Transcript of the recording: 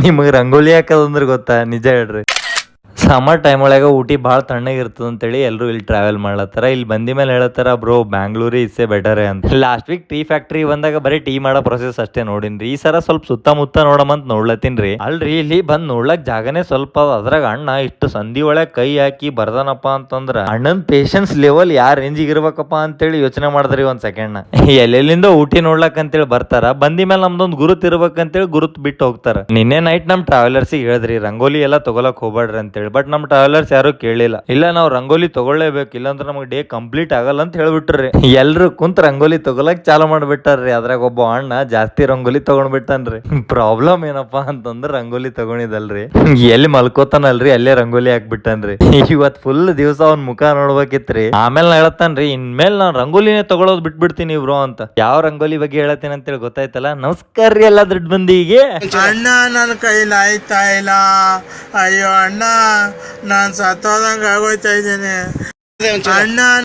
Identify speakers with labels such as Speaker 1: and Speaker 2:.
Speaker 1: ನಿಮಗ್ ರಂಗೋಲಿ ಹಾಕೋದಂದ್ರೆ ಗೊತ್ತಾ? ನಿಜ ಹೇಳ್ರಿ. ಸಮ್ಮರ್ ಟೈಮ್ ಒಳಗ ಊಟಿ ಭಾಳ ತಣ್ಣಗಿರ್ತದ ಅಂತೇಳಿ ಎಲ್ಲರೂ ಇಲ್ಲಿ ಟ್ರಾವೆಲ್ ಮಾಡ್ಲತ್ತಾರ. ಇಲ್ಲಿ ಬಂದಿ ಮೇಲೆ ಹೇಳತ್ತಾರ ಬ್ರೋ ಬ್ಯಾಂಗ್ಳೂರ್ ಇಸ್ಸೆ ಬೆಟರ್ ಅಂತ. ಲಾಸ್ಟ್ ವೀಕ್ ಟೀ ಫ್ಯಾಕ್ಟ್ರಿ ಬಂದಾಗ ಬರೀ ಟೀ ಮಾಡೋ ಪ್ರೊಸೆಸ್ ಅಷ್ಟೇ ನೋಡಿನ್ರಿ. ಈ ಸರ ಸ್ವಲ್ಪ ಸುತ್ತಮುತ್ತ ನೋಡಮಂತ ನೋಡ್ಲತ್ತೀನ್ರಿ. ಅಲ್ರಿ ಇಲ್ಲಿ ಬಂದ್ ನೋಡ್ಲಕ್ ಜಾಗನೇ ಸ್ವಲ್ಪ ಅದ್ರಾಗ ಅಣ್ಣ ಇಷ್ಟು ಸಂಧಿ ಒಳಗ್ ಕೈ ಹಾಕಿ ಬರ್ದಾನಪ್ಪ ಅಂತಂದ್ರ ಅಣ್ಣನ್ ಪೇಶನ್ಸ್ ಲೆವೆಲ್ ಯಾರ ರೇಂಜಿಗೆ ಇರ್ಬೇಕಪ್ಪ ಅಂತೇಳಿ ಯೋಚನೆ ಮಾಡಿದ್ರಿ ಒಂದ್ ಸೆಕೆಂಡ್. ಎಲ್ಲೆಲ್ಲಿಂದ ಊಟಿ ನೋಡ್ಲಕ್ ಅಂತೇಳಿ ಬರ್ತಾರ. ಬಂದಿ ಮೇಲೆ ನಮ್ದೊಂದು ಗುರುತ್ ಇರ್ಬೇಕಂತೇಳಿ ಗುರುತ್ ಬಿಟ್ಟು ಹೋಗ್ತಾರ. ನಿನ್ನೆ ನೈಟ್ ನಮ್ ಟ್ರಾವೆಲರ್ಸ್ ಹೇಳಿದ್ರಿ ರಂಗೋಲಿ ಎಲ್ಲ ತಗೊಳಕ್ ಹೋಗ್ಬೇಡ್ರಿ ಅಂತೇಳಿ. ಬಟ್ ನಮ್ ಟ್ರಾವೆಲರ್ಸ್ ಯಾರು ಕೇಳಿಲ್ಲ. ಇಲ್ಲ ನಾವು ರಂಗೋಲಿ ತಗೊಳ್ಳೇಬೇಕು, ಇಲ್ಲಾಂದ್ರೆ ನಮಗೆ ಡೇ ಕಂಪ್ಲೀಟ್ ಆಗಲ್ಲ ಅಂತ ಹೇಳ್ಬಿಟ್ರಿ. ಎಲ್ರು ಕುಂತ್ ರಂಗೋಲಿ ತಗೊಳಕ್ ಚಾಲು ಮಾಡ್ಬಿಟ್ಟಾರ್ರಿ. ಅದ್ರಾಗ ಒಬ್ಬ ಅಣ್ಣ ಜಾಸ್ತಿ ರಂಗೋಲಿ ತಗೊಂಡ್ಬಿಟ್ಟಾನ್ರಿ. ಪ್ರಾಬ್ಲಮ್ ಏನಪ್ಪಾ ಅಂತಂದ್ರ ರಂಗೋಲಿ ತಗೊಂಡಿದಲ್ರಿ, ಎಲ್ಲಿ ಮಲ್ಕೋತಾನಲ್ರಿ ಅಲ್ಲೇ ರಂಗೋಲಿ ಹಾಕ್ಬಿಟ್ಟನ್ರಿ. ಇವತ್ ಫುಲ್ ದಿವಸ ಅವ್ನ ಮುಖ ನೋಡ್ಬೇಕಿತ್ರಿ. ಆಮೇಲೆ ನಾ ಹೇಳ್ತಾನ್ರಿ ಇನ್ಮೇಲೆ ನಾನ್ ರಂಗೋಲಿನೇ ತಗೊಳೋದ್ ಬಿಟ್ಬಿಡ್ತೀನಿ ಬ್ರೋ ಅಂತ. ಯಾವ ರಂಗೋಲಿ ಬಗ್ಗೆ ಹೇಳತ್ತೀನಿ ಅಂತೇಳಿ ಗೊತ್ತಾಯ್ತಲ್ಲ. ನಮಸ್ಕಾರ ರೀ ಎಲ್ಲ ದೊಡ್ಡ ಮಂದಿಗೆ.
Speaker 2: ಅಣ್ಣ ನನ್ನ ಕೈಲಿ ಆಯ್ತಾ ಇಲ್ಲ, ಅಯ್ಯೋ ಅಣ್ಣ ನಾನ್ ಸತ್ತೋದಂಗ ಆಗೋಯ್ತಾ ಇದ್ದೇನೆ ಅಣ್ಣ.